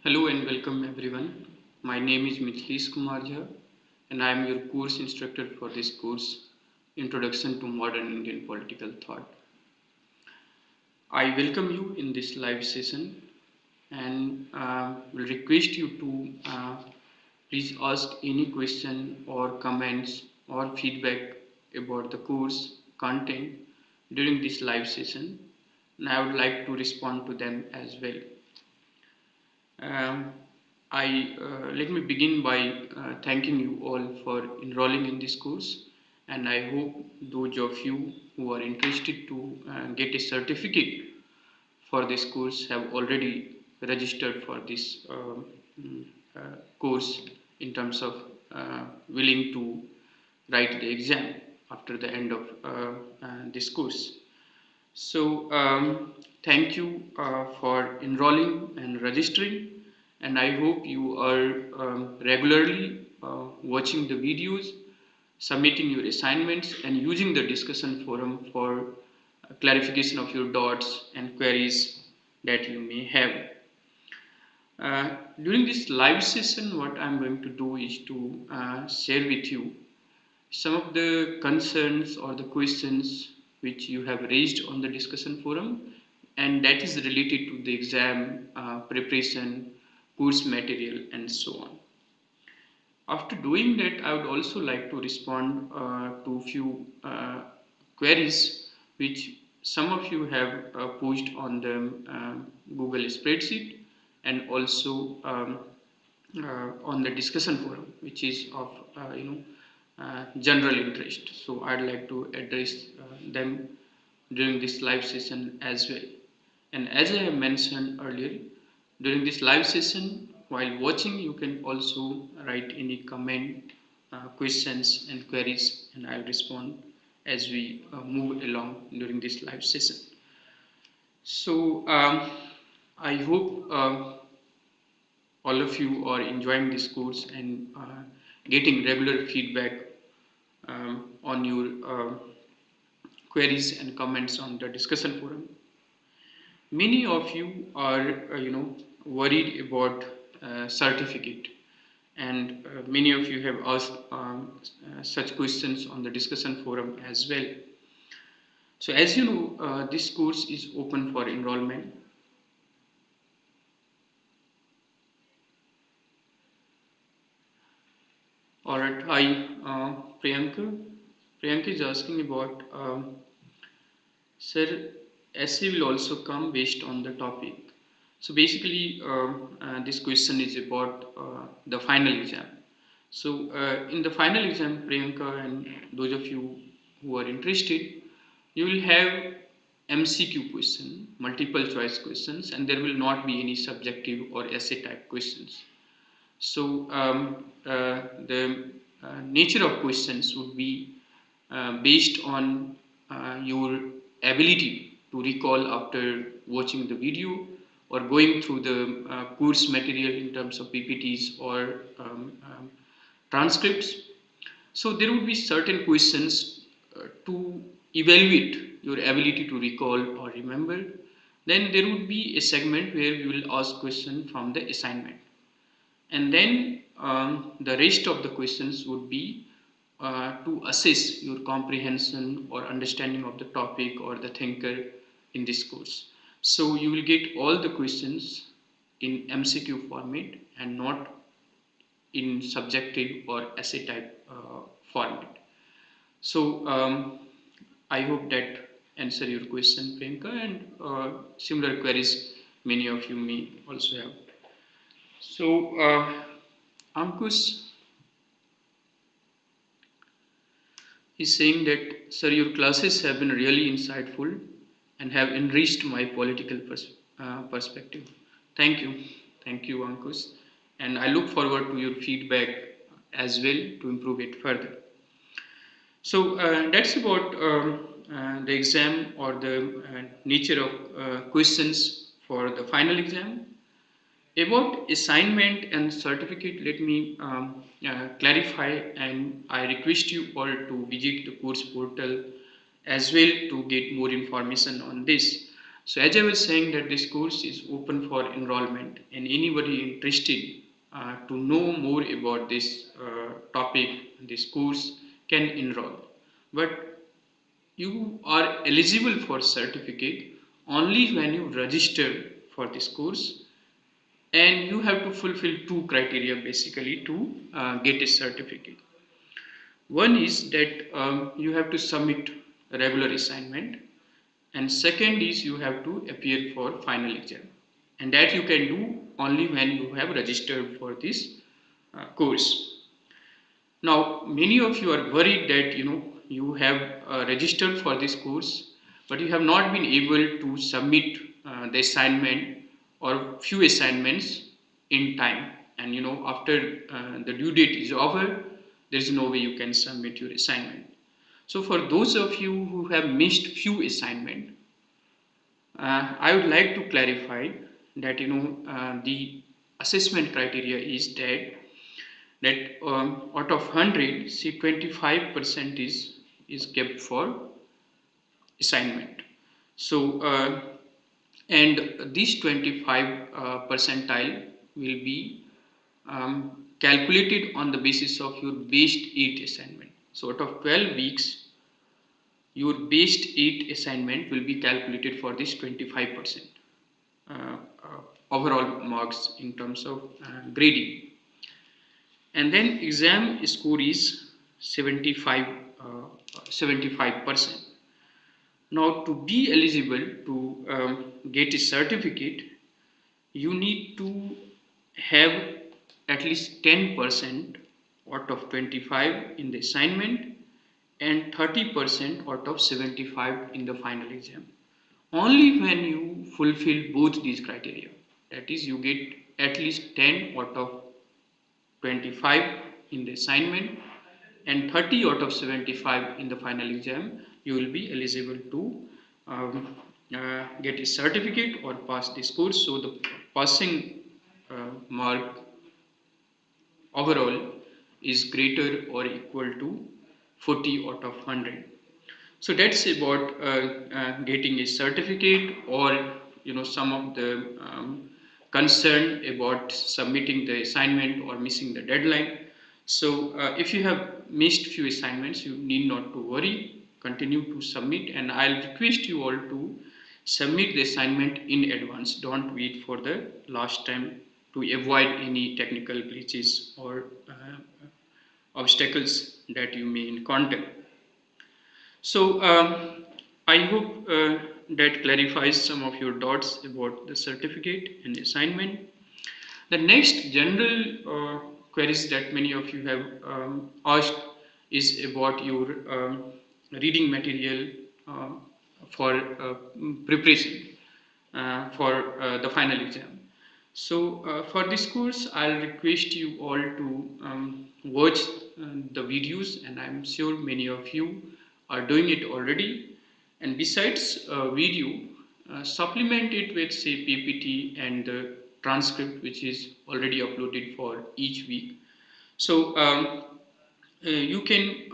Hello and welcome everyone. My name is Mithilesh Kumar and I am your course instructor for this course, Introduction to Modern Indian Political Thought. I welcome you in this live session and will request you to please ask any question or comments or feedback about the course content during this live session, and I would like to respond to them as well. Um, I Let me begin by thanking you all for enrolling in this course, and I hope those of you who are interested to get a certificate for this course have already registered for this course in terms of willing to write the exam after the end of this course. So, thank you for enrolling and registering, and I hope you are regularly watching the videos, submitting your assignments, and using the discussion forum for clarification of your doubts and queries that you may have. During this live session, what I'm going to do is to share with you some of the concerns or the questions which you have raised on the discussion forum, and that is related to the exam preparation, course material, and so on. After doing that, I would also like to respond to few queries which some of you have posed on the Google spreadsheet and also on the discussion forum, which is of general interest. So I'd like to address them during this live session as well. And as I have mentioned earlier, during this live session, while watching, you can also write any comment, questions, and queries, and I'll respond as we move along during this live session. So I hope all of you are enjoying this course and getting regular feedback on your queries and comments on the discussion forum. Many of you are, worried about certificate, and many of you have asked such questions on the discussion forum as well. So, as you know, this course is open for enrollment. All right, hi, Priyanka. Priyanka is asking about, sir, essay will also come based on the topic. So basically, this question is about the final exam. So in the final exam, Priyanka and those of you who are interested, you will have MCQ question, multiple choice questions, and there will not be any subjective or essay type questions. So the nature of questions would be based on your ability to recall after watching the video or going through the course material in terms of PPTs or transcripts. So there would be certain questions to evaluate your ability to recall or remember. Then there would be a segment where we will ask question from the assignment, and then the rest of the questions would be to assess your comprehension or understanding of the topic or the thinker in this course. So you will get all the questions in MCQ format and not in subjective or essay type format. So I hope that answer your question, Priyanka, and similar queries many of you may also have. So Ankush is saying that, sir, your classes have been really insightful and have enriched my political perspective. Thank you. Thank you, Ankush. And I look forward to your feedback as well to improve it further. So that's about the exam or the nature of questions for the final exam. About assignment and certificate, let me clarify, and I request you all to visit the course portal as well to get more information on this. So as I was saying that this course is open for enrollment and anybody interested to know more about this topic, this course can enroll. But you are eligible for certificate only when you register for this course, and you have to fulfill two criteria basically to get a certificate. One is that you have to submit a regular assignment, and second is you have to appear for final exam, and that you can do only when you have registered for this course. Now many of you are worried that you have registered for this course, but you have not been able to submit the assignment or few assignments in time, and after the due date is over, there is no way you can submit your assignment. So for those of you who have missed few assignment, I would like to clarify that the assessment criteria is that out of 100, see 25% is kept for assignment. So and this 25 percentile will be calculated on the basis of your best 8 assignment. So out of 12 weeks, your best 8 assignment will be calculated for this 25% uh, uh, overall marks in terms of grading. And then exam score is 75%. Now to be eligible to get a certificate, you need to have at least 10% out of 25 in the assignment and 30% out of 75 in the final exam. Only when you fulfill both these criteria, that is, you get at least 10 out of 25 in the assignment and 30 out of 75 in the final exam, you will be eligible to get a certificate or pass this course. So the passing mark overall is greater or equal to 40 out of 100. So that's about getting a certificate, or some of the concern about submitting the assignment or missing the deadline. So if you have missed few assignments, you need not to worry. Continue to submit, and I'll request you all to submit the assignment in advance. Don't wait for the last time to avoid any technical glitches or obstacles that you may encounter. So I hope that clarifies some of your doubts about the certificate and assignment. The next general queries that many of you have asked is about your reading material for preparation for the final exam. So for this course, I'll request you all to watch the videos, and I'm sure many of you are doing it already. And besides video, supplement it with say PPT and the transcript, which is already uploaded for each week. So you can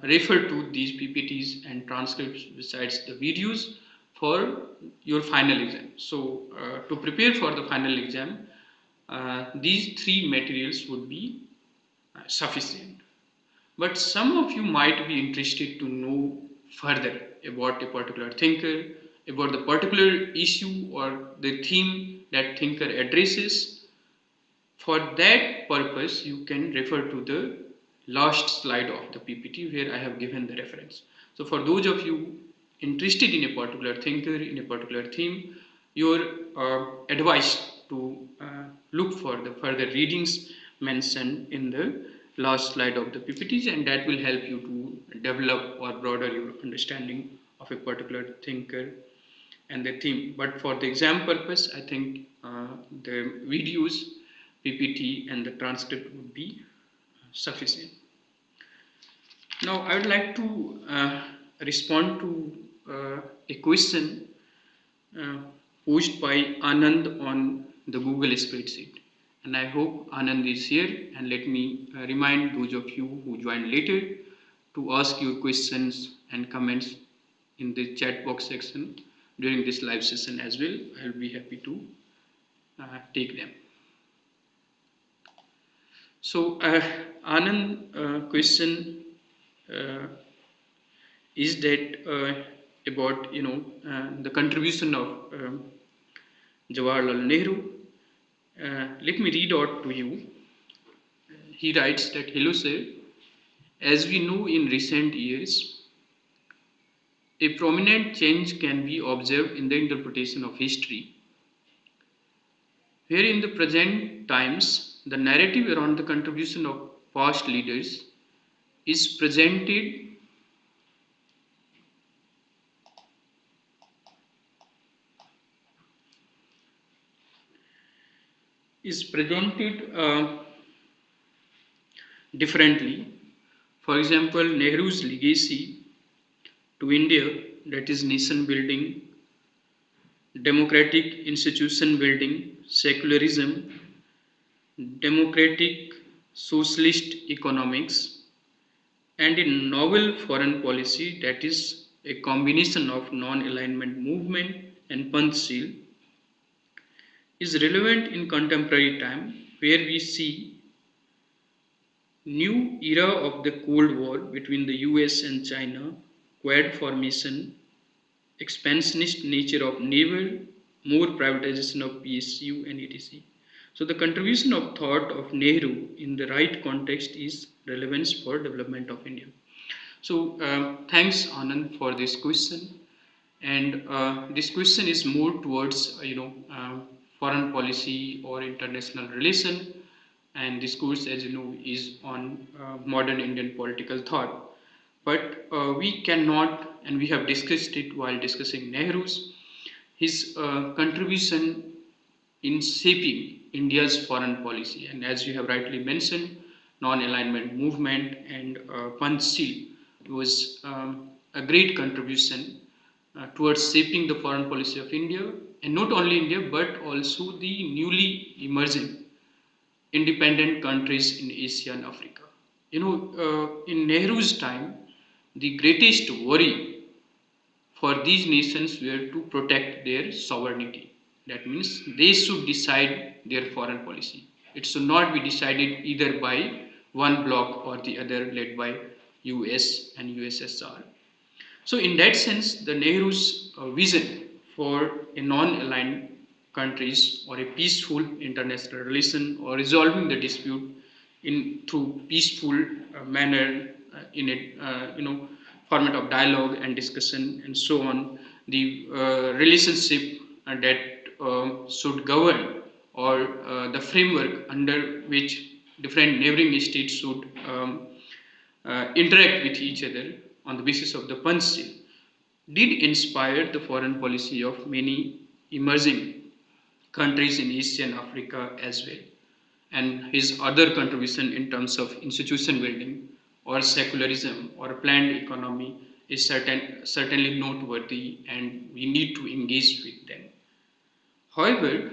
refer to these PPTs and transcripts besides the videos for your final exam. So to prepare for the final exam, these three materials would be sufficient. But some of you might be interested to know further about a particular thinker, about the particular issue or the theme that thinker addresses. For that purpose, you can refer to the last slide of the PPT where I have given the reference. So for those of you interested in a particular thinker, in a particular theme, your advice to look for the further readings mentioned in the last slide of the PPTs, and that will help you to develop or broaden your understanding of a particular thinker and the theme. But for the exam purpose, I think the videos, PPT and the transcript would be sufficient. Now I would like to respond to a question posed by Anand on the Google spreadsheet, and I hope Anand is here, and let me remind those of you who joined later to ask your questions and comments in the chat box section during this live session as well. I'll be happy to take them. So, Anand, question uh, is that about the contribution of Jawaharlal Nehru. Let me read out to you. He writes that, hello sir, as we know in recent years, a prominent change can be observed in the interpretation of history, where in the present times the narrative around the contribution of past leaders is presented differently. For example, Nehru's legacy to India, that is nation building, democratic institution building, secularism, democratic socialist economics, and a novel foreign policy that is a combination of non-alignment movement and Panchsheel, is relevant in contemporary time, where we see new era of the Cold War between the US and China, Quad formation, expansionist nature of naval, more privatization of PSU and etc. So the contribution of thought of Nehru in the right context is relevance for development of India. So thanks Anand for this question, and this question is more towards foreign policy or international relation, and this course, as you know, is on modern Indian political thought. But we cannot, and we have discussed it while discussing Nehru's, his contribution in shaping India's foreign policy. And as you have rightly mentioned, non-alignment movement and Panchsheel was a great contribution towards shaping the foreign policy of India, and not only India but also the newly emerging independent countries in Asia and Africa. In Nehru's time, the greatest worry for these nations were to protect their sovereignty. That means they should decide their foreign policy. It should not be decided either by one bloc or the other, led by US and USSR. So, in that sense, the Nehru's vision for a non-aligned countries or a peaceful international relation or resolving the dispute in through peaceful manner in a format of dialogue and discussion and so on, the relationship that should govern, or the framework under which different neighboring states should interact with each other on the basis of the Panchsheel, did inspire the foreign policy of many emerging countries in Asia and Africa as well. And his other contribution in terms of institution building or secularism or planned economy is certainly noteworthy, and we need to engage with them. However,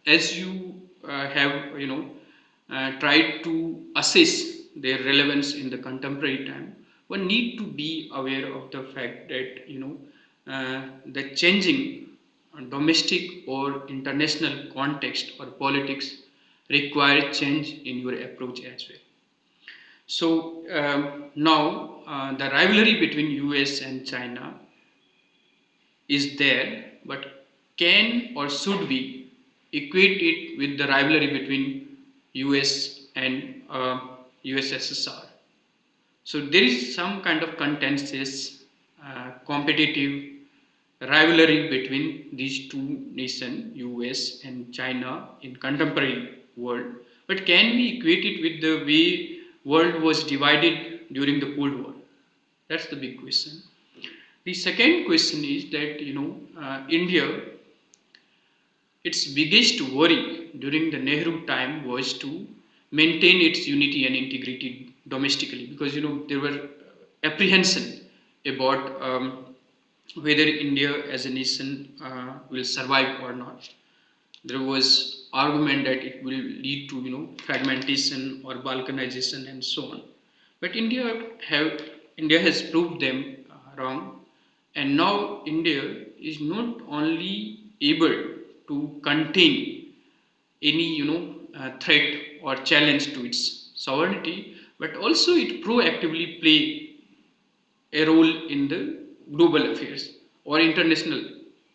as you have tried to assess their relevance in the contemporary time, one need to be aware of the fact that the changing domestic or international context or politics require change in your approach as well. So now the rivalry between US and China is there, but can or should we equate it with the rivalry between US and USSR? So there is some kind of contentious, competitive rivalry between these two nations, US and China, in contemporary world. But can we equate it with the way world was divided during the Cold War? That's the big question. The second question is that India, its biggest worry during the Nehru time was to maintain its unity and integrity domestically, because there were apprehension about whether India as a nation will survive or not. There was argument that it will lead to fragmentation or balkanization and so on. But India has proved them wrong, And now India is not only able to contain any threat or challenge to its sovereignty, but also it proactively play a role in the global affairs or international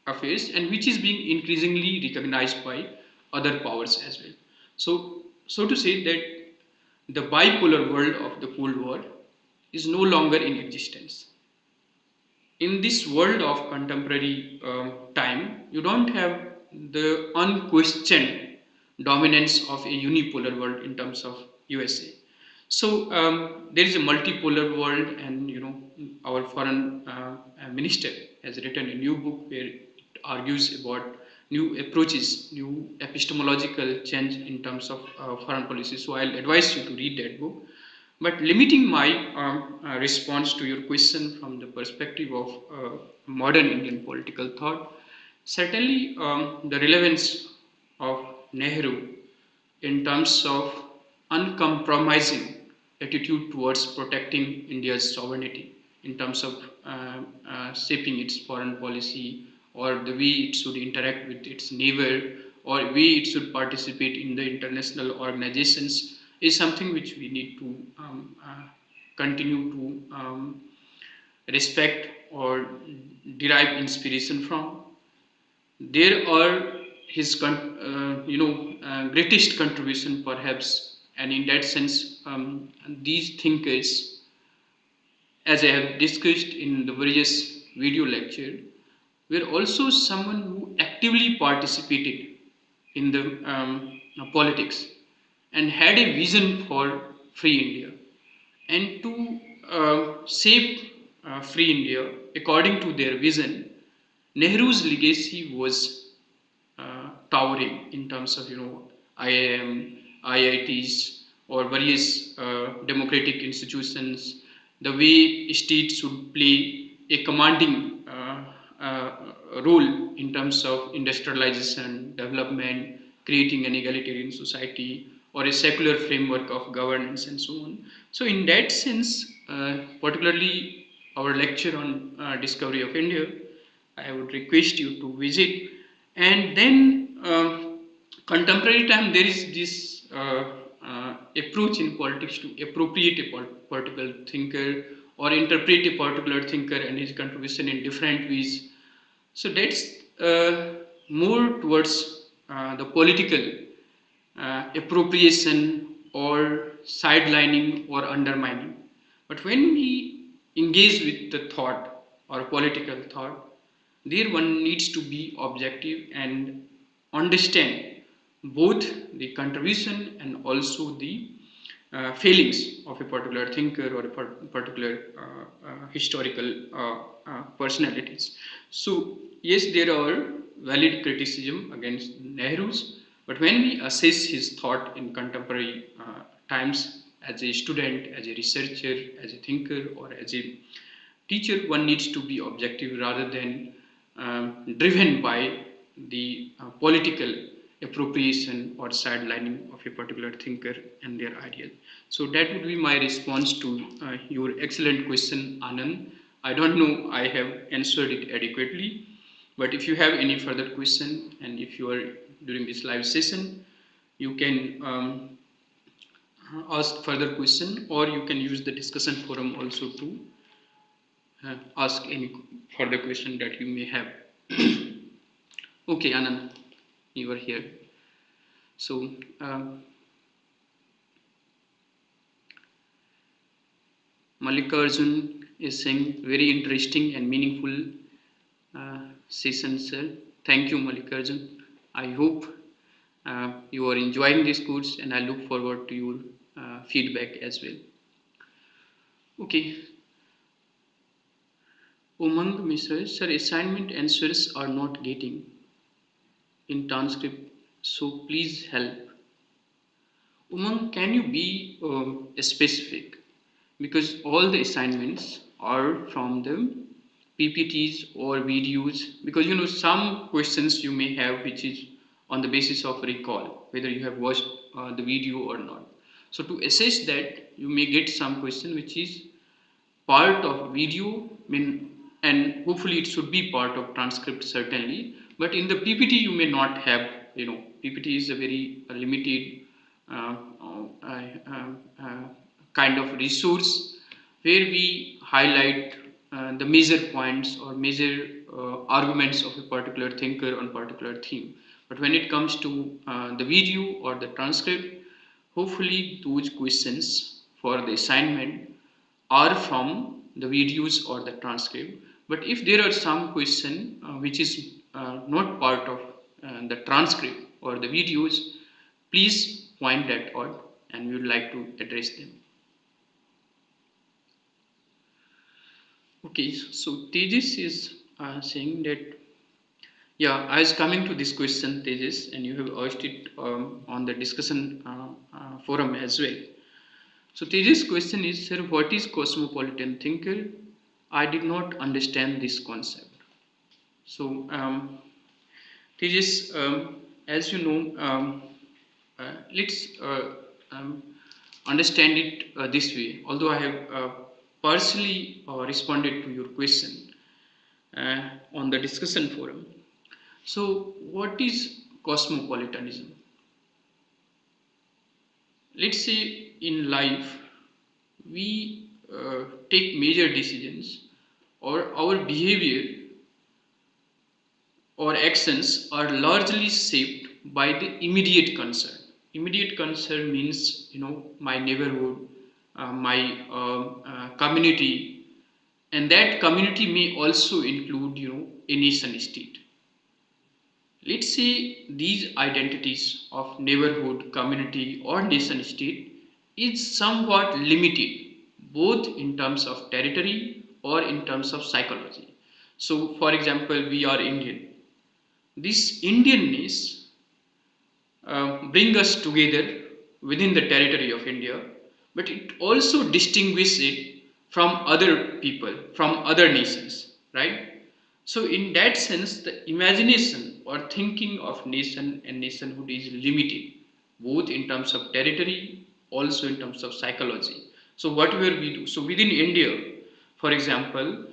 affairs, and which is being increasingly recognized by other powers as well. So to say that the bipolar world of the Cold War is no longer in existence. In this world of contemporary time, you don't have the unquestioned dominance of a unipolar world in terms of USA. So there is a multipolar world, and our foreign minister has written a new book where it argues about new approaches, new epistemological change in terms of foreign policy. So I'll advise you to read that book. But limiting my response to your question from the perspective of modern Indian political thought, certainly the relevance of Nehru in terms of uncompromising attitude towards protecting India's sovereignty, in terms of shaping its foreign policy, or the way it should interact with its neighbor, or way it should participate in the international organizations, is something which we need to continue to respect or derive inspiration from. There are his greatest contribution perhaps, and in that sense these thinkers, as I have discussed in the various video lecture, were also someone who actively participated in the politics and had a vision for free India, and to shape free India according to their vision. Nehru's legacy was towering in terms of IIM, IITs, or various democratic institutions. The way states should play a commanding role in terms of industrialization, development, creating an egalitarian society, or a secular framework of governance, and so on. So, in that sense, particularly our lecture on discovery of India, I would request you to visit. And then, contemporary time, there is this approach in politics to appropriate a particular thinker or interpret a particular thinker and his contribution in different ways. So that's more towards the political appropriation or sidelining or undermining. But when we engage with the thought or political thought, there one needs to be objective and understand both the contribution and also the failings of a particular thinker or a particular historical personalities. So yes, there are valid criticism against Nehru's, but when we assess his thought in contemporary times, as a student, as a researcher, as a thinker, or as a teacher, one needs to be objective rather than driven by the political appropriation or sidelining of a particular thinker and their ideal. So that would be my response to your excellent question, Anand. I don't know I have answered it adequately, but if you have any further question, and if you are during this live session, you can ask further question, or you can use the discussion forum also to ask any further question that you may have. Okay, Anand, you are here. So, Mallikarjun is saying very interesting and meaningful session, sir. Thank you, Mallikarjun. I hope you are enjoying this course, and I look forward to your feedback as well. Okay. Umang Mishra, sir, assignment answers are not getting in transcript, so please help. Umang, can you be specific? Because all the assignments are from the PPTs or videos, because some questions you may have which is on the basis of recall, whether you have watched the video or not. So to assess that, you may get some question which is part of video, and hopefully it should be part of transcript certainly. But in the PPT you may not have, PPT is a very limited uh, uh, uh, uh, kind of resource where we highlight the major points or major arguments of a particular thinker on particular theme. But when it comes to the video or the transcript, hopefully those questions for the assignment are from the videos or the transcript. But if there are some question which is not part of the transcript or the videos, please point that out and we would like to address them. Okay, so Tejas is saying that, yeah, I was coming to this question, Tejas, and you have asked it on the discussion forum as well. So Tejas' question is, sir, what is cosmopolitan thinker? I did not understand this concept. So Tejas, as you know, let's understand it this way. Although I have partially responded to your question on the discussion forum. So, what is cosmopolitanism? Let's say in life we take major decisions or our behavior or actions are largely shaped by the immediate concern. Immediate concern means, my neighborhood, my community, and that community may also include, a nation state. Let's say these identities of neighborhood, community, or nation state is somewhat limited, both in terms of territory or in terms of psychology. So, for example, we are Indian. This Indianness bring us together within the territory of India, but it also distinguishes it from other people, from other nations, right? So, in that sense, the imagination or thinking of nation and nationhood is limited, both in terms of territory, also in terms of psychology. So, whatever we do, so within India, for example,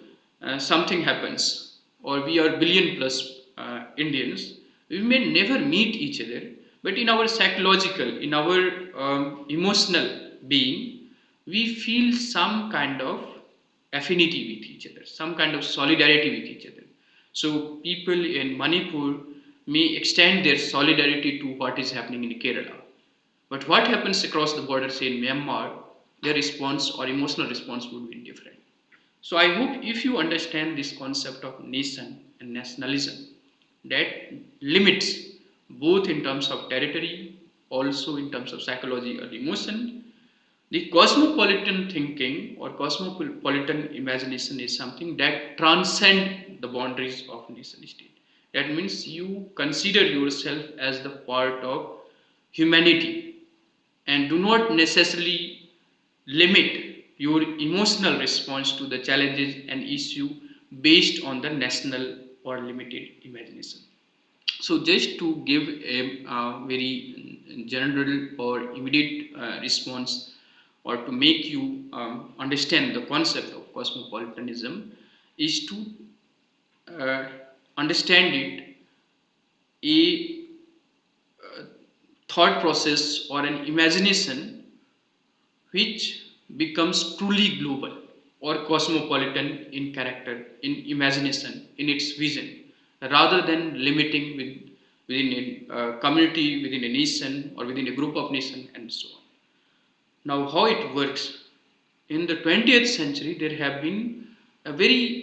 something happens, or we are billion plus Indians, we may never meet each other, but in our psychological, in our emotional being, we feel some kind of affinity with each other, some kind of solidarity with each other. So people in Manipur may extend their solidarity to what is happening in Kerala. But what happens across the border, say in Myanmar, their response or emotional response would be different. So I hope if you understand this concept of nation and nationalism, that limits both in terms of territory, also in terms of psychology or emotion, the cosmopolitan thinking or cosmopolitan imagination is something that transcends the boundaries of nation state. That means you consider yourself as the part of humanity and do not necessarily limit your emotional response to the challenges and issue based on the national or limited imagination. So just to give a very general or immediate response or to make you understand the concept of cosmopolitanism is to understand it a thought process or an imagination which becomes truly global or cosmopolitan in character, in imagination, in its vision, rather than limiting within a community, within a nation, or within a group of nations, and so on. Now, how it works? In the 20th century, there have been a very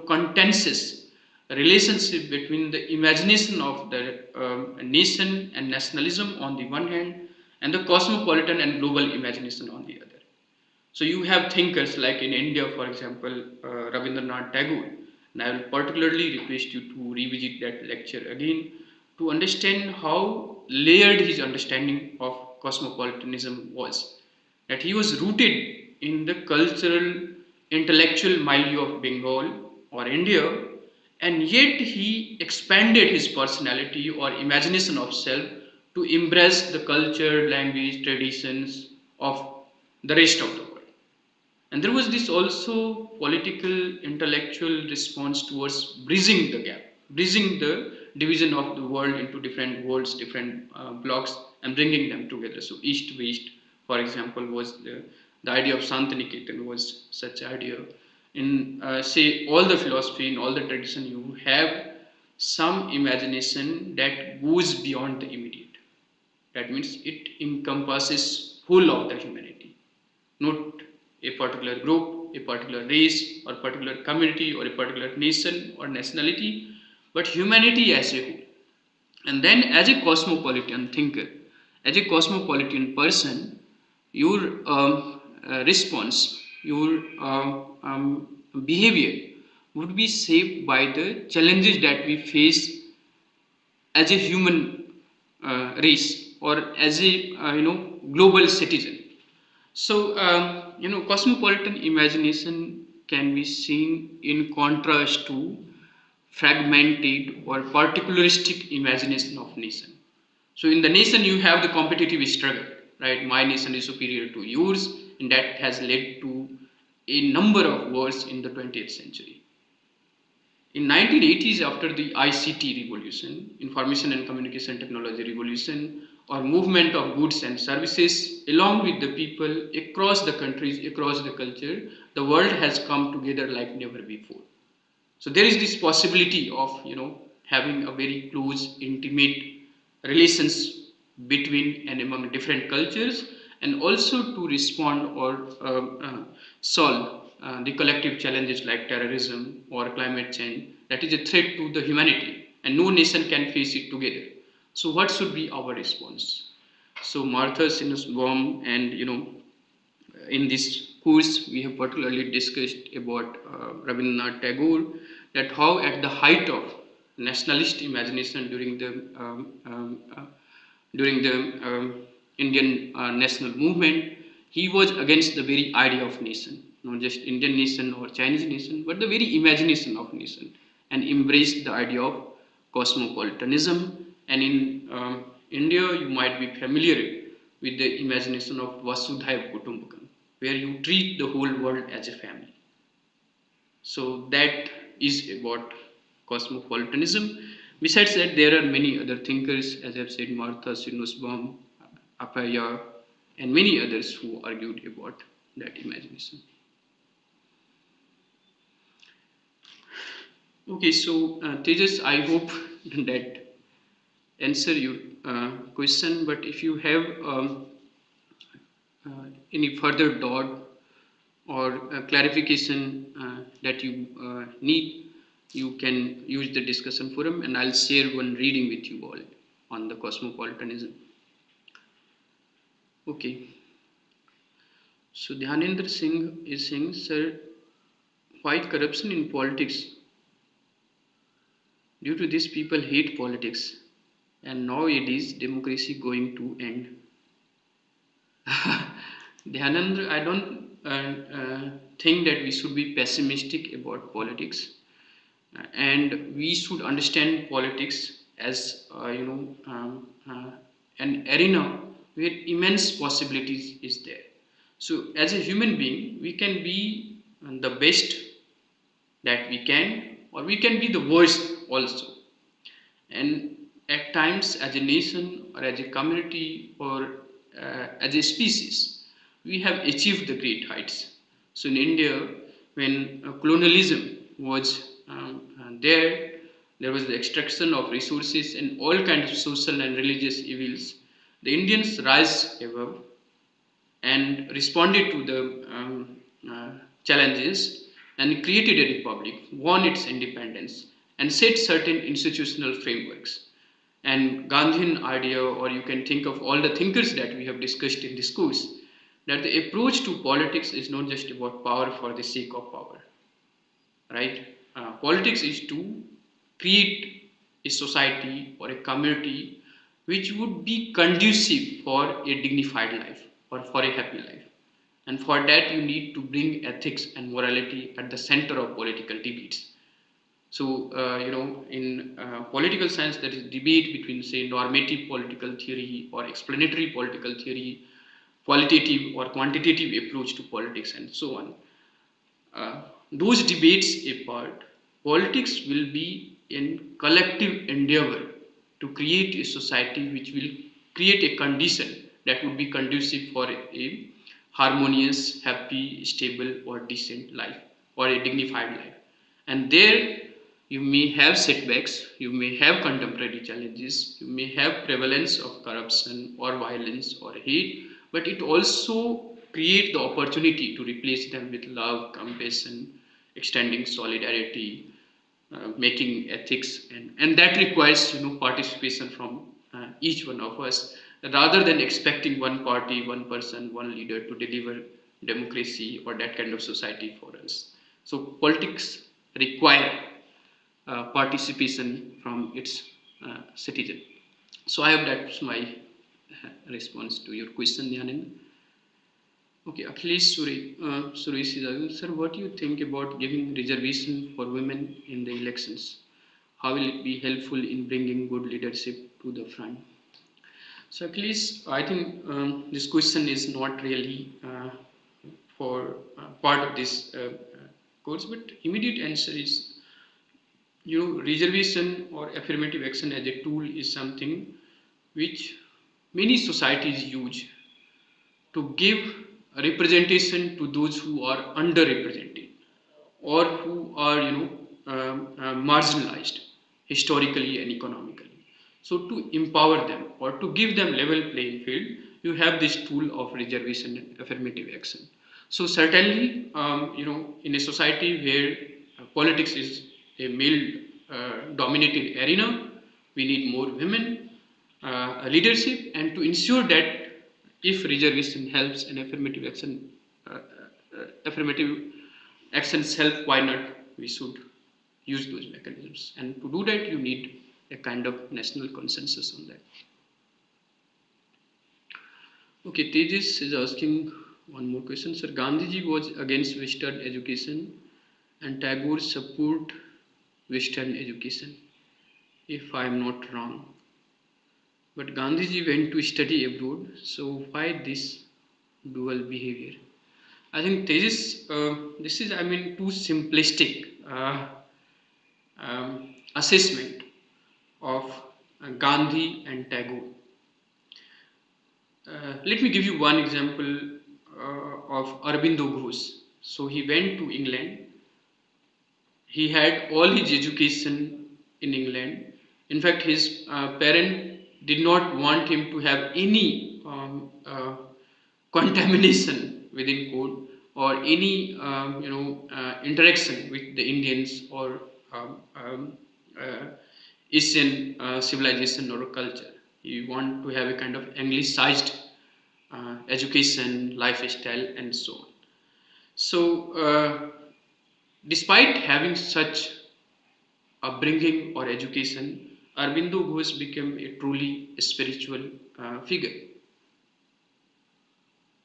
contentious relationship between the imagination of the nation and nationalism on the one hand, and the cosmopolitan and global imagination on the other. So you have thinkers like in India, for example, Rabindranath Tagore, and I will particularly request you to revisit that lecture again to understand how layered his understanding of cosmopolitanism was. That he was rooted in the cultural, intellectual milieu of Bengal or India, and yet he expanded his personality or imagination of self to embrace the culture, language, traditions of the rest of the world. And there was this also political, intellectual response towards bridging the gap, bridging the division of the world into different worlds, different blocks, and bringing them together. So East West, for example, was the idea of Santaniketan was such idea. In say all the philosophy, in all the tradition, you have some imagination that goes beyond the immediate. That means it encompasses whole of the humanity, not a particular group, a particular race, or particular community, or a particular nation or nationality, but humanity as a whole. And then, as a cosmopolitan thinker, as a cosmopolitan person, your response, your behavior would be shaped by the challenges that we face as a human race or as a global citizen. So cosmopolitan imagination can be seen in contrast to fragmented or particularistic imagination of nation. So in the nation you have the competitive struggle, right? My nation is superior to yours, and that has led to a number of wars in the 20th century. In 1980s, after the ICT revolution, information and communication technology revolution, or movement of goods and services, along with the people across the countries, across the culture, the world has come together like never before. So there is this possibility of having a very close, intimate relations between and among different cultures, and also to respond or solve the collective challenges like terrorism or climate change that is a threat to the humanity, and no nation can face it together. So what should be our response? So Martha Sinussbaum and in this course, we have particularly discussed about Rabindranath Tagore, that how at the height of nationalist imagination during the Indian national movement, he was against the very idea of nation, not just Indian nation or Chinese nation, but the very imagination of nation, and embraced the idea of cosmopolitanism. And in India, you might be familiar with the imagination of Vasudhaiva Kutumbakam, where you treat the whole world as a family. So that is about cosmopolitanism. Besides that, there are many other thinkers, as I've said, Martha Sinussbaum, Apaya, and many others who argued about that imagination. Okay, so Tejas, I hope that answer your question. But if you have any further doubt or clarification that you need, you can use the discussion forum, and I'll share one reading with you all on the cosmopolitanism. Okay. So Dhyanendra Singh is saying, sir, why corruption in politics? Due to this, people hate politics, and now it is democracy going to end. Dhyanendra, I don't think that we should be pessimistic about politics, and we should understand politics as an arena where immense possibilities is there. So as a human being, we can be the best that we can, or we can be the worst also. And at times, as a nation or as a community or as a species, we have achieved the great heights. So in India, when colonialism was there was the extraction of resources and all kinds of social and religious evils. The Indians rise above and responded to the challenges and created a republic, won its independence, and set certain institutional frameworks. And Gandhian idea, or you can think of all the thinkers that we have discussed in this course, that the approach to politics is not just about power for the sake of power, right? Politics is to create a society or a community which would be conducive for a dignified life or for a happy life. And for that, you need to bring ethics and morality at the center of political debates. So, in political science, there is debate between, say, normative political theory or explanatory political theory, qualitative or quantitative approach to politics and so on. Those debates apart, politics will be in collective endeavor to create a society which will create a condition that would be conducive for a harmonious, happy, stable, or decent life, or a dignified life. And there you may have setbacks, you may have contemporary challenges, you may have prevalence of corruption or violence or hate, but it also creates the opportunity to replace them with love, compassion, extending solidarity, making ethics, and that requires participation from each one of us, rather than expecting one party, one person, one leader to deliver democracy or that kind of society for us. So politics require participation from its citizen. So I hope that's my response to your question, Nyanand. Okay, Akhilesh Suresh is asking, sir, what do you think about giving reservation for women in the elections? How will it be helpful in bringing good leadership to the front? So, Akhilesh, I think this question is not really for part of this course, but immediate answer is, reservation or affirmative action as a tool is something which many societies use to give representation to those who are underrepresented or who are marginalized historically and economically. So to empower them or to give them level playing field, you have this tool of reservation and affirmative action. So certainly, in a society where politics is a male dominated arena, we need more women leadership, and to ensure that if reservation helps and affirmative actions help, why not we should use those mechanisms, and to do that you need a kind of national consensus on that. Okay, Tejas is asking one more question. Sir, Gandhiji was against Western education and Tagore support Western education, if I am not wrong. But Gandhiji went to study abroad, so why this dual behavior? I think this is, I mean, too simplistic assessment of Gandhi and Tagore. Let me give you one example of Aurobindo Ghosh. So he went to England. He had all his education in England. In fact, his parent did not want him to have any contamination within court or any interaction with the Indians or Asian civilization or culture. You want to have a kind of anglicized education, lifestyle, and so on. So, despite having such upbringing or education, Aurobindo Ghosh became a truly spiritual figure.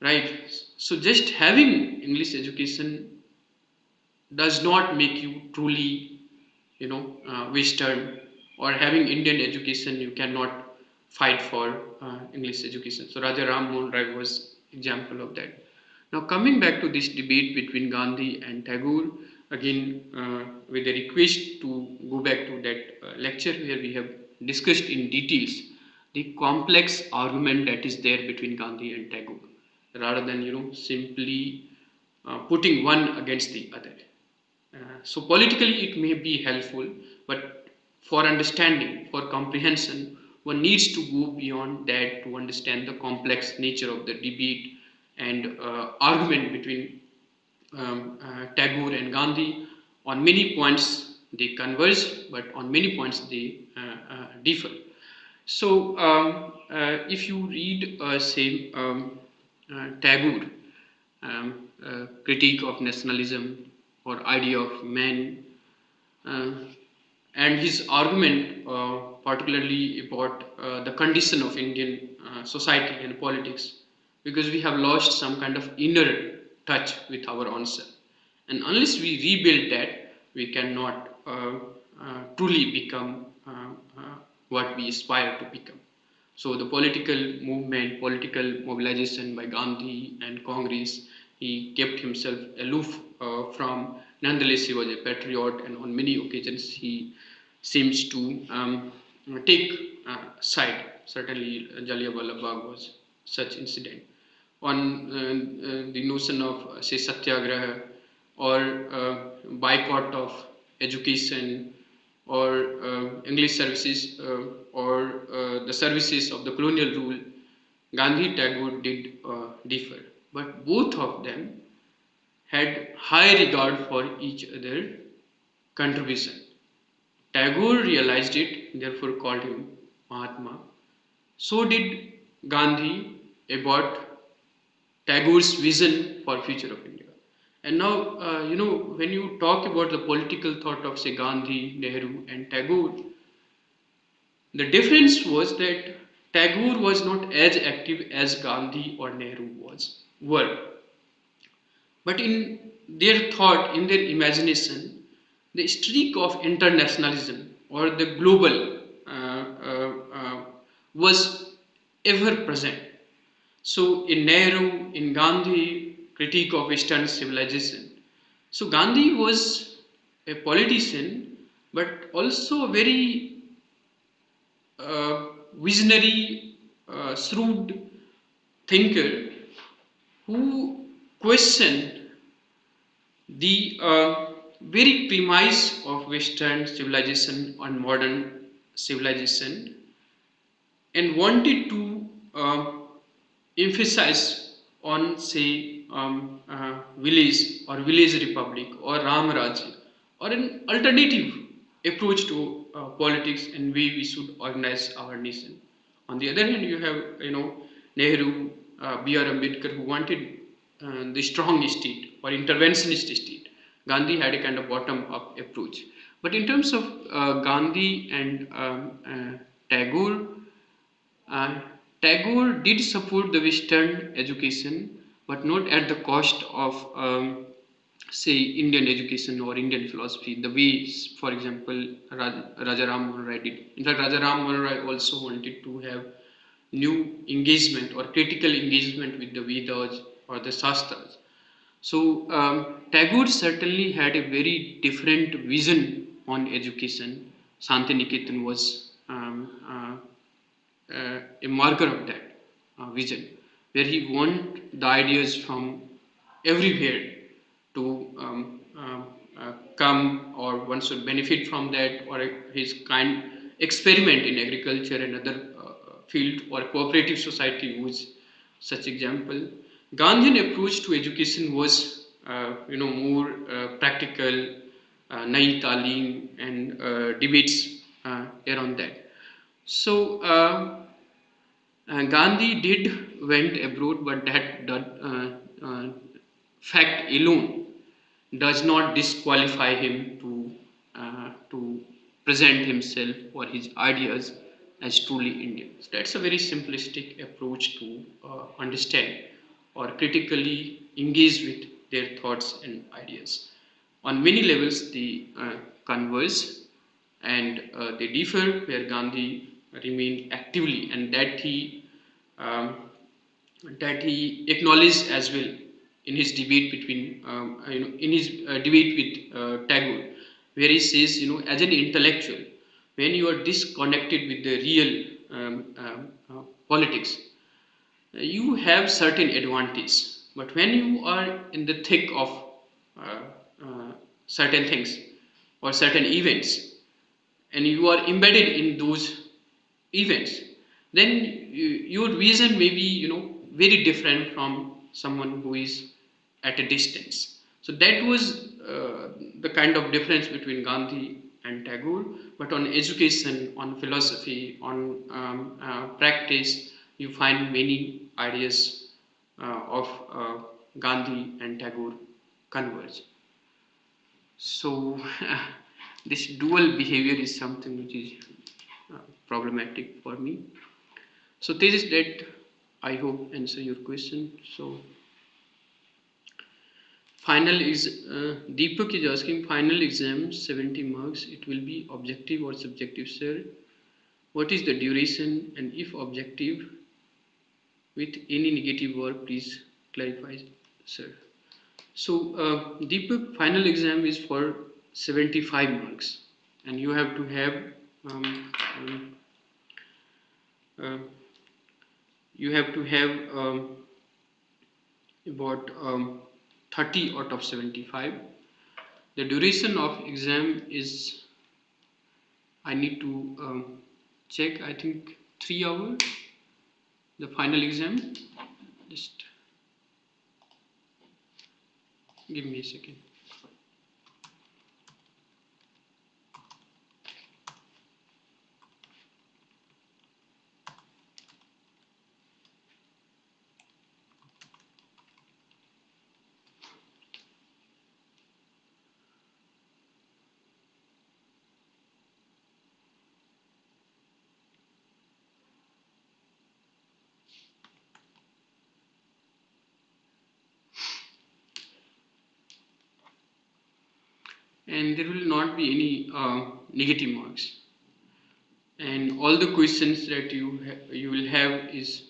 Right? So, just having English education does not make you truly, Western, or having Indian education, you cannot fight for English education. So Raja Ram Mohan Rai was example of that. Now coming back to this debate between Gandhi and Tagore, again with a request to go back to that lecture where we have discussed in details the complex argument that is there between Gandhi and Tagore, rather than simply putting one against the other. So politically it may be helpful, but for understanding, for comprehension, one needs to go beyond that to understand the complex nature of the debate and argument between Tagore and Gandhi. On many points they converge, but on many points they differ. So if you read, say, Tagore, critique of nationalism or idea of man, uh, and his argument particularly about the condition of Indian society and politics, because we have lost some kind of inner touch with our own self, and unless we rebuild that, we cannot truly become what we aspire to become. So the political movement, political mobilization by Gandhi and Congress, he kept himself aloof from. Nonetheless, he was a patriot, and on many occasions he seems to take side. Certainly, Jallianwala Bagh was such incident. On the notion of, say, satyagraha or boycott of education or English services or the services of the colonial rule, Gandhi Tagore did differ. But both of them had high regard for each other contribution. Tagore realized it, therefore called him Mahatma. So did Gandhi about Tagore's vision for future of India. And now, when you talk about the political thought of, say, Gandhi, Nehru, and Tagore, the difference was that Tagore was not as active as Gandhi or Nehru were. But in their thought, in their imagination, the streak of internationalism or the global was ever present. So in Nehru, in Gandhi, critique of Western civilization. So Gandhi was a politician, but also a very visionary, shrewd thinker who questioned the very premise of Western civilization on modern civilization and wanted to emphasize on, say, village or village republic or Ram Rajya or an alternative approach to politics and way we should organize our nation. On the other hand, you have, Nehru, B.R. Ambedkar, who wanted the strong state or interventionist state. Gandhi had a kind of bottom-up approach. But in terms of Gandhi and Tagore, uh, Tagore did support the Western education, but not at the cost of, say, Indian education or Indian philosophy. The way, for example, Raja Ram Mohan Rai did. In fact, Raja Ram Mohan Rai also wanted to have new engagement or critical engagement with the Vedas or the Shastras. So Tagore certainly had a very different vision on education. Santiniketan was a marker of that vision, where he want the ideas from everywhere to come, or one should benefit from that, or his kind experiment in agriculture and other field, or cooperative society was such example. Gandhian approach to education was, more practical, nayi talim, and debates around that. So Gandhi did went abroad, but that fact alone does not disqualify him to present himself or his ideas as truly Indian. So that's a very simplistic approach to understand or critically engage with their thoughts and ideas. On many levels, they converge and they differ, where Gandhi remained actively, and um, that he acknowledged as well in his debate between in his debate with Tagore, where he says, as an intellectual, when you are disconnected with the real politics, you have certain advantage, but when you are in the thick of uh, certain things or certain events, and you are embedded in those events, then your vision may be, very different from someone who is at a distance. So that was the kind of difference between Gandhi and Tagore. But on education, on philosophy, on practice, you find many ideas of Gandhi and Tagore converge. So this dual behavior is something which is problematic for me. So this is that, I hope answer your question. So final is Deepak is asking, final exam 70 marks. It will be objective or subjective, sir? What is the duration, and if objective, with any negative word, please clarify, sir. So, Deepak, final exam is for 75 marks, and you have to have um, um, uh, you have to have about 30 out of 75. The duration of exam is, I need to check, I think 3 hours, the final exam. Just give me a second. And there will not be any negative marks. And all the questions that you will have is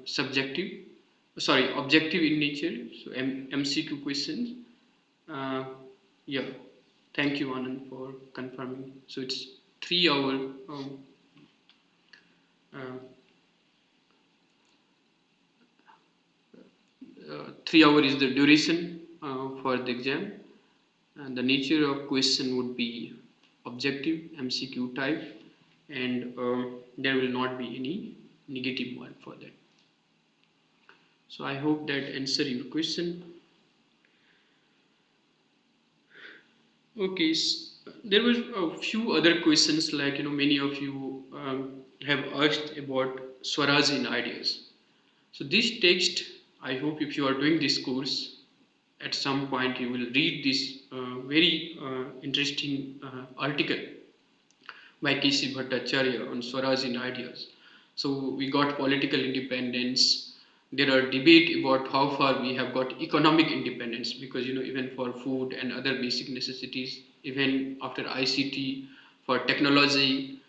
subjective, sorry, objective in nature. So MCQ questions. Uh, yeah, thank you, Anand, for confirming. So it's 3 hour. Uh, 3 hour is the duration for the exam, and the nature of question would be objective MCQ type, and there will not be any negative mark for that. So I hope that answer your question. Okay, there were a few other questions, like many of you have asked about Swaraj in ideas. So this text, I hope if you are doing this course, at some point you will read this very interesting article by K.C. Bhattacharya on Swaraj in ideas. So we got political independence. There are debate about how far we have got economic independence, because even for food and other basic necessities, even after ICT, for technology,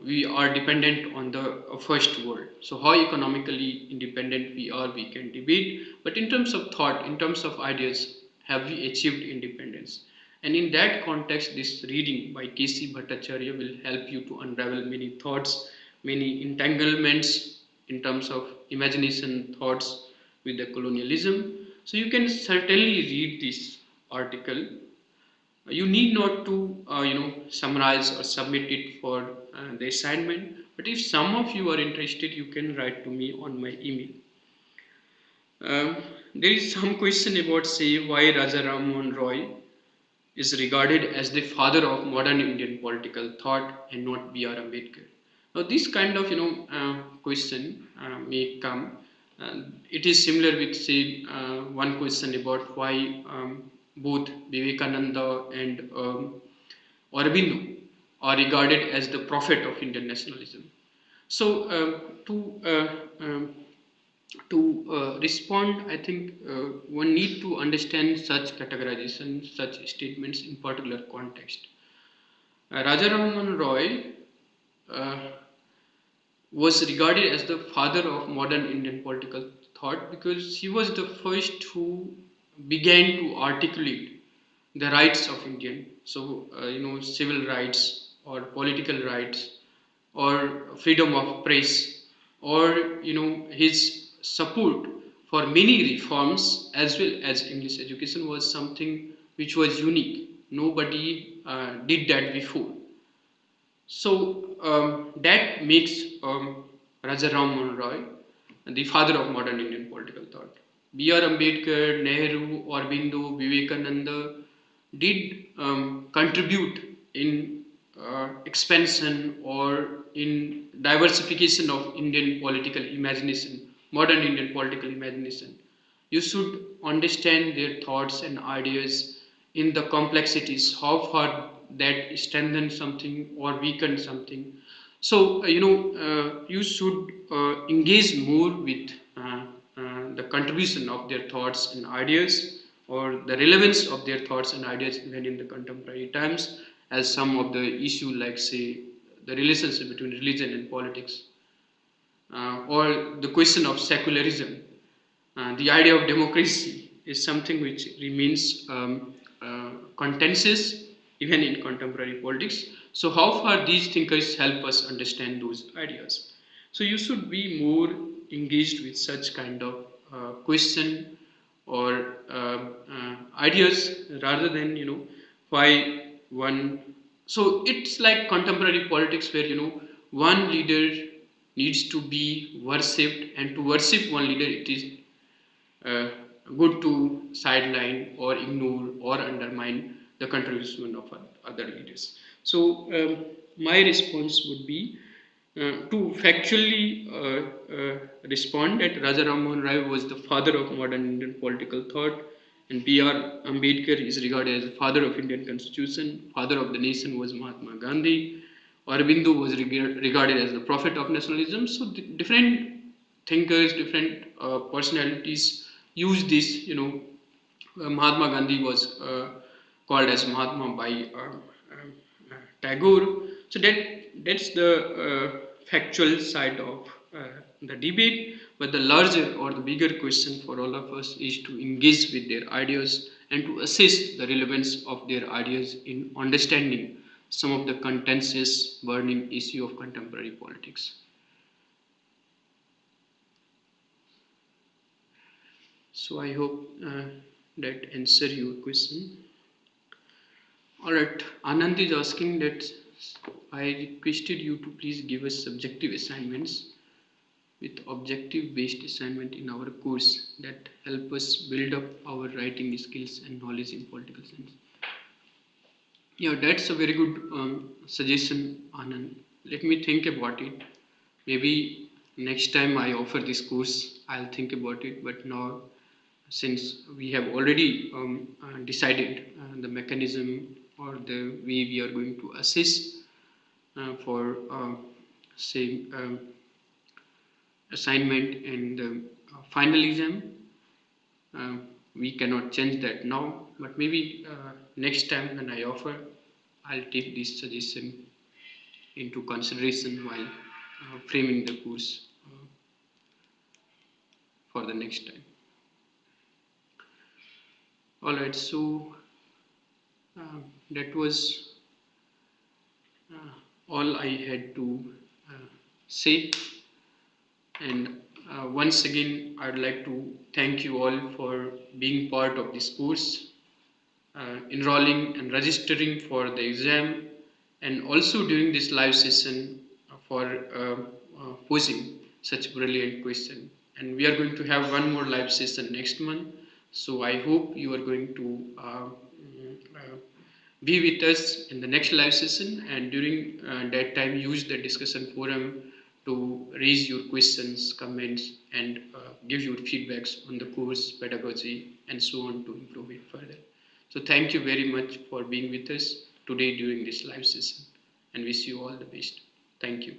we are dependent on the first world. So how economically independent we can debate. But in terms of thought, in terms of ideas, have we achieved independence? And in that context, this reading by K.C. Bhattacharya will help you to unravel many thoughts, many entanglements in terms of imagination thoughts with the colonialism. So you can certainly read this article. You need not to summarize or submit it for the assignment. But if some of you are interested, you can write to me on my email. There is some question about, say, why Raja Ram Mohan Roy is regarded as the father of modern Indian political thought and not B.R. Ambedkar. Now, this kind of question may come. It is similar with, say, one question about why both Vivekananda and Aurobindo are regarded as the prophet of Indian nationalism. So, to respond, I think one need to understand such categorization, such statements in particular context. Raja Raman Roy uh, was regarded as the father of modern Indian political thought because he was the first who began to articulate the rights of Indian. So, civil rights or political rights or freedom of press, or his support for many reforms as well as English education was something which was unique. Nobody did that before. So that makes Raja Ram Mohan Roy the father of modern Indian political thought. B.R. Ambedkar, Nehru, Aurobindo, Vivekananda did contribute in expansion or in diversification of Indian political imagination, modern Indian political imagination. You should understand their thoughts and ideas in the complexities, how far that strengthened something or weakened something. So, you should engage more with the contribution of their thoughts and ideas, or the relevance of their thoughts and ideas even in the contemporary times, as some of the issue like, say, the relationship between religion and politics, or the question of secularism. The idea of democracy is something which remains contentious even in contemporary politics. So, how far these thinkers help us understand those ideas? So, you should be more engaged with such kind of question or ideas rather than why one. So it's like contemporary politics where one leader needs to be worshipped, and to worship one leader it is uh, good to sideline or ignore or undermine the contribution of other leaders. So my response would be to factually respond that Raja Ram Mohan Rai was the father of modern Indian political thought, and B.R. Ambedkar is regarded as the father of Indian constitution. Father of the nation was Mahatma Gandhi. Aurobindo was regarded as the prophet of nationalism. So different thinkers, different personalities use this. Mahatma Gandhi was called as Mahatma by Tagore. So that's the factual side of the debate. But the larger or the bigger question for all of us is to engage with their ideas and to assess the relevance of their ideas in understanding some of the contentious burning issue of contemporary politics. So I hope that answer your question. All right, Anand is asking that I requested you to please give us subjective assignments with objective based assignment in our course that help us build up our writing skills and knowledge in political science. Yeah, that's a very good suggestion, Anand. Let me think about it. Maybe next time I offer this course, I'll think about it. But now, since we have already decided the mechanism or the way we are going to assess for say assignment and the final exam, uh, we cannot change that now. But maybe next time when I offer, I'll take this suggestion into consideration while framing the course for the next time. All right, so that was all I had to say. And once again, I'd like to thank you all for being part of this course, enrolling and registering for the exam, and also during this live session for posing such brilliant question. And we are going to have one more live session next month. So I hope you are going to be with us in the next live session, and during that time use the discussion forum to raise your questions, comments, and give your feedbacks on the course, pedagogy, and so on to improve it further. So thank you very much for being with us today during this live session, and wish you all the best. Thank you.